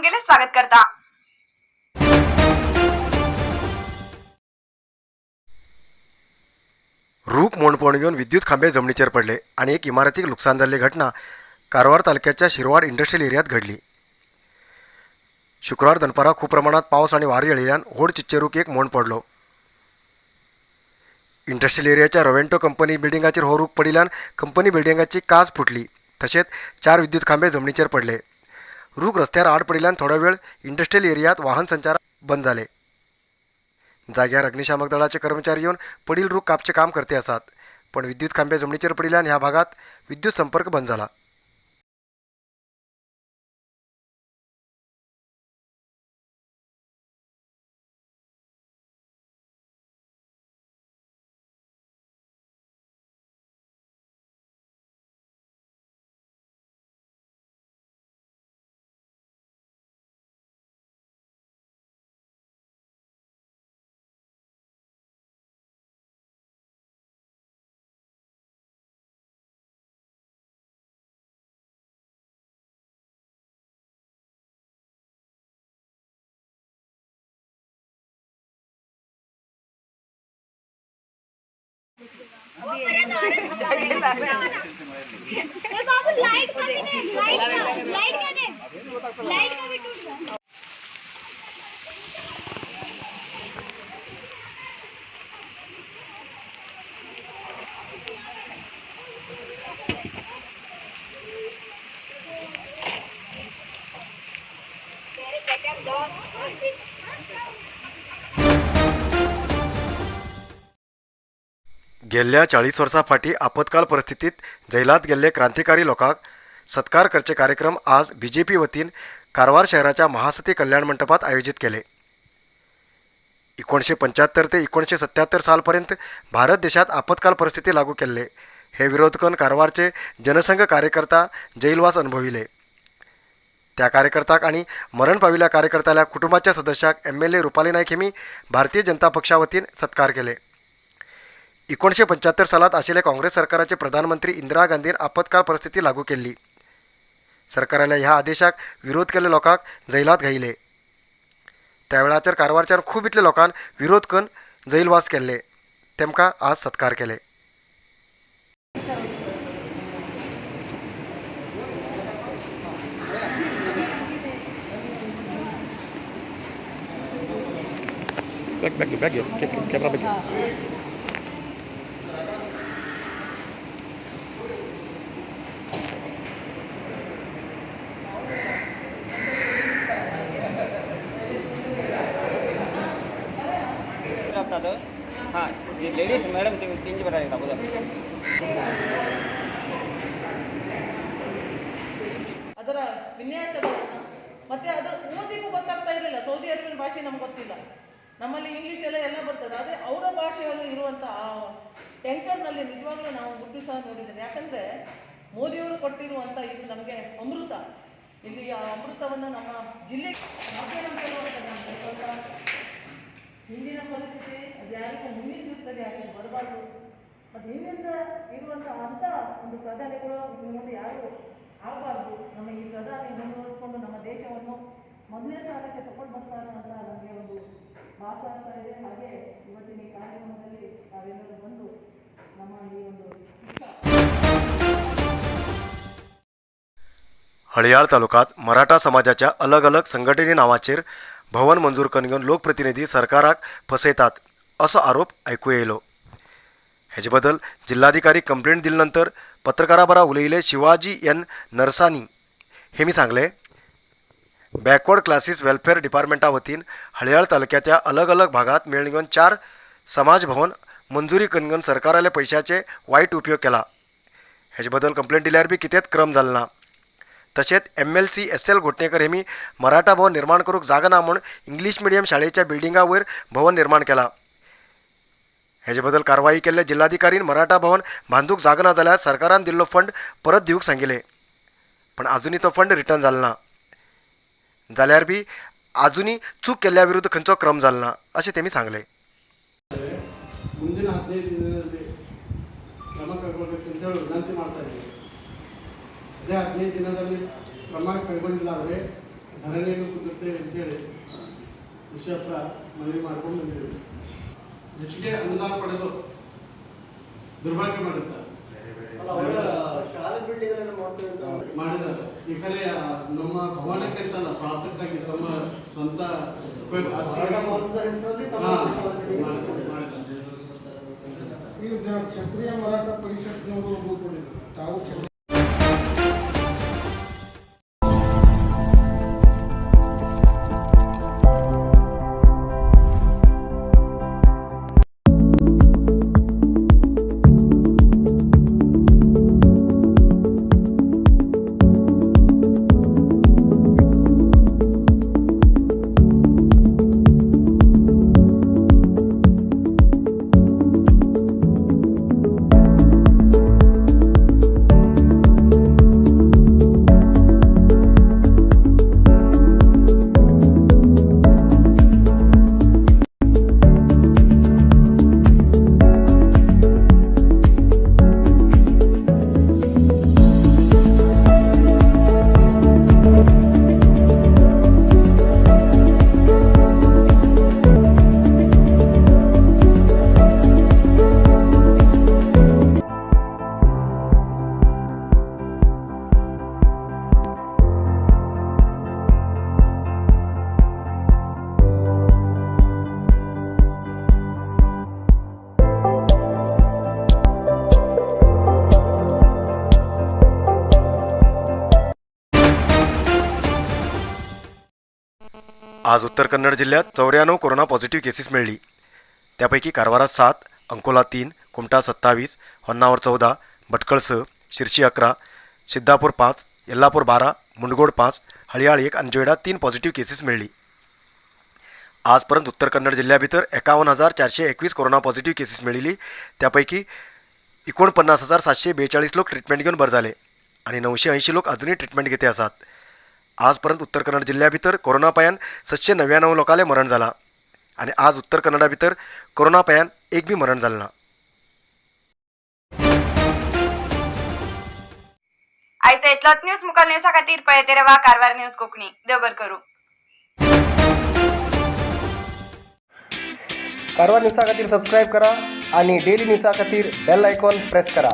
मंगेले स्वागत करता। रूख मोडपण घेऊन विद्युत खांबे जमिनीचेर पडले आणि एक इमारतीक नुकसान झालेली घटना कारवार तालुक्याच्या शिरवाड इंडस्ट्रियल एरियात घडली। शुक्रवार दनपारा खूप प्रमाणात पावस आणि वारे येयल्यान होड चिच्चेरूक एक मोड पडलो। इंडस्ट्रियल एरियाच्या रोवेंटो कंपनी बिल्डिंगाचेर हो रूख पडिल्ल्यान कंपनी बिल्डिंगाची काच फुटली तशेंच 4 विद्युत खांबे जमिनीचेर पडले। रूख रस्त्यार आड पडिल्ल्यान थोडो वेळ इंडस्ट्रियल एरियात वाहन संचार बंद झाले। जाग्यार अग्निशामक दळाचे कर्मचारी येऊन पडील रूख कापचे काम करते आसात, पण विद्युत खांबे जमिनीचेर पडिल्ल्यान ह्या भागात विद्युत संपर्क बंद झाला। गेल्ल्या 40 वर्सां फाटीं आपतकाल परिस्थितीत जैलात गेल्ले क्रांतिकारी लोकांक सत्कार करचे कार्यक्रम आज बीजेपी वतीन कारवार शहराच्या महासती कल्याण मंडपात आयोजित केले। 1975 ते 1977 सालपर्यंत भारत देशात आपतकाल परिस्थिती लागू केल्ले हे विरोध करून कारवारचे जनसंघ कार्यकर्ता जैलवास अनुभविले। त्या कार्यकर्त्याक आणि मरण पाविल्ल्या कार्यकर्त्याल्या कुटुंबाच्या सदस्याक MLA रुपाली नायक हेमी भारतीय जनता पक्षा वतीन सत्कार केले। 1975 सालात आशिल्ले काँग्रेस सरकाराचे प्रधानमंत्री इंदिरा गांधीन आपतकाल परिस्थिती लागू केल्ली। सरकाराल्या ह्या आदेशाक विरोध केल्ल्या लोकांक जैलात घायले। त्या वेळाचेर कारवारच्यान खूब इतले लोकांन विरोध करून जैलवास केल्ले, तेमकां आज सत्कार केले। हां लेडीज मॅडम त्यांची बरं आहे बोला ಅದರ ವಿನ್ಯಾಸ ಮತ್ತೆ ಅದು ಓದಿಗೂ ಗೊತ್ತಾಗ್ತಾ ಇರಲಿಲ್ಲ. ಸೌದಿ ಅರೇಬಿಯನ್ ಭಾಷೆ ನಮ್ಗೆ ಗೊತ್ತಿಲ್ಲ, ನಮ್ಮಲ್ಲಿ ಇಂಗ್ಲೀಷ್ ಎಲ್ಲ ಬರ್ತದೆ. ಅದೇ ಅವರ ಭಾಷೆಯಲ್ಲಿ ಇರುವಂಥ ಟ್ಯಾಂಕರ್ನಲ್ಲಿ ನಿಜವಾಗ್ಲೂ ನಾವು ಗುಟ್ಟು ಸಹ ನೋಡಿದ್ದೇನೆ. ಯಾಕಂದರೆ ಮೋದಿಯವರು ಕೊಟ್ಟಿರುವಂಥ ಇದು ನಮಗೆ ಅಮೃತ. ಇಲ್ಲಿ ಆ ಅಮೃತವನ್ನು ನಮ್ಮ ಜಿಲ್ಲೆಗೆ ಹಿಂದಿನ ಪರಿಸ್ಥಿತಿ ಅದು ಯಾರಿಗೂ ಮುಂದಿನ ದಿವಸದಲ್ಲಿ ಯಾಕೆ ಬರಬಾರ್ದು. ಮತ್ತು ಹಿಂದಿನಿಂದ ಇರುವಂಥ ಅಂಥ ಒಂದು ಪ್ರಧಾನಿಗಳು ಮುಂದೆ ಯಾರು ಆಗಬಾರ್ದು. ನಮ್ಮ ಈ ಪ್ರಧಾನಿ ಮುಂದುವರಿಸಿಕೊಂಡು ನಮ್ಮ ದೇಶವನ್ನು ಮೊದಲನೇ ಸ್ಥಾನಕ್ಕೆ ತಗೊಂಡು ಬರ್ತಾರೆ ಅಂತ ನಮಗೆ ಒಂದು ಭಾಸ ಆಗ್ತಾ ಇದೆ. ಹಾಗೆ ಇವತ್ತಿನ ಈ ಕಾರ್ಯಕ್ರಮದಲ್ಲಿ ನಾವೆಲ್ಲರೂ ಬಂದು ನಮ್ಮ ಈ ಒಂದು हळयाळ तालुक्यात मराठा समाजाच्या अलग अलग संघटने नावाचेर भवन मंजूर करून घेवन लोकप्रतिनिधी सरकाराक फसयतात असो आरोप ऐकू येयलो। हेजे बद्दल जिल्हाधिकारी कंप्लेंट दिल्यानंतर पत्रकारा बरा उलयिल्ले शिवाजी एन नरसानी हेमी सांगले, बॅकवर्ड क्लासेस वेलफेअर डिपार्टमेंटा वतीन हळयाळ तालुक्याच्या अलग अलग भागात मेळून घेवन 4 समाज भवन मंजुरी करून घेवन सरकाराल्या पैशाचे वाईट उपयोग केला। हेजे बद्दल कंप्लेंट दिल्यार बी कितेंच क्रम जालो ना। तशेंच MLC SL घोटणेकर हेमी मराठा भवन निर्माण करूंक जागा ना म्हूण इंग्लीश मिडियम शाळेच्या बिल्डिंगा वयर भवन निर्माण केला। हेजे बद्दल कारवाई केल्ले जिल्हाधिकारीन मराठा भवन बांदूक जागा ना जाल्यार सरकारान दिल्लो फंड परत दिवंक सांगिल्ले, पण आजुनी तो फंड रिटर्न जालो ना। जाल्यार बी आजुनी चूक केल्ल्या विरुद्ध खंयचो क्रम जालो ना अशें तेमी सांगले। ಮುಂದಿನ 15 ದಿನದಲ್ಲಿ ಕ್ರಮ ಕೈಗೊಳ್ಳಬೇಕು ಅಂತ ಹೇಳಿ ವಿನಂತಿ ಮಾಡ್ತಾ ಇದ್ದೀವಿ। ಅದೇ 15 ದಿನದಲ್ಲಿ ಕ್ರಮ ಕೈಗೊಂಡಿಲ್ಲ ಆದರೆ ಧರಣಿಯನ್ನು ಕುದುತ್ತೆ ಅಂತೇಳಿ ವಿಷಯಪ್ಪ ಮನವಿ ಮಾಡ್ಕೊಂಡು ಬಂದಿದ್ದೀವಿ. ಹೆಚ್ಚಿಗೆ ಅನುದಾನ ಪಡೆದು ದುರ್ಬಳಕೆ ಮಾಡಿರ್ತಾರೆ ಮಾಡಿದ್ದಾರೆ. ಈ ಕಡೆ ನಮ್ಮ ಭವನಕ್ಕಿಂತಲ್ಲ ಸ್ವಾರ್ಥಕ್ಕಾಗಿ ತಮ್ಮ ಸ್ವಂತ ಉಪಯೋಗ ಈಗ ಕ್ಷತ್ರಿಯ ಮರಾಠ ಪರಿಷತ್ನವರು ಒಪ್ಪಿಕೊಂಡಿದ್ದಾರೆ. ತಾವು आज उत्तर कन्नड जिल्ह्यात 94 कोरोना पॉझिटिव्ह केसेस मिळली. त्यापैकी कारवारात 7, अंकोला 3, कुमटा 27, होन्नावर 14, भटकळ 6, शिरशी 11, सिद्धापूर 5, यल्लापूर 12, मुंडगोड 5, हळियाळ 1 आणि जोयडा 3 पॉझिटिव्ह केसेस मिळली. आजपर्यंत उत्तर कन्नड जिल्ह्या भितर 51,421 कोरोना पॉझिटिव्ह केसेस मिळिली. त्यापैकी 49,742 लोक ट्रीटमेंट घेऊन बरे झाले आणि 980 लोक अजूनही ट्रीटमेंट घेते आसात. आजपर्यंत उत्तर कन्नड जिल्ह्या भितर कोरोना पायान 799 लोकांले मरण झाला आणि आज उत्तर कन्नडा भितर कोरोना पायान एक बी मरण झालं ना. आयचा इतलोच न्यूज मुखार न्यूजा खातीर पळयते रावा कारवार न्यूज कोंकणी. देव बरें करूं. कारवार न्यूजा खातीर सबस्क्राईब करा आणि डेली न्यूजा खातीर बेल आयकॉन प्रेस करा.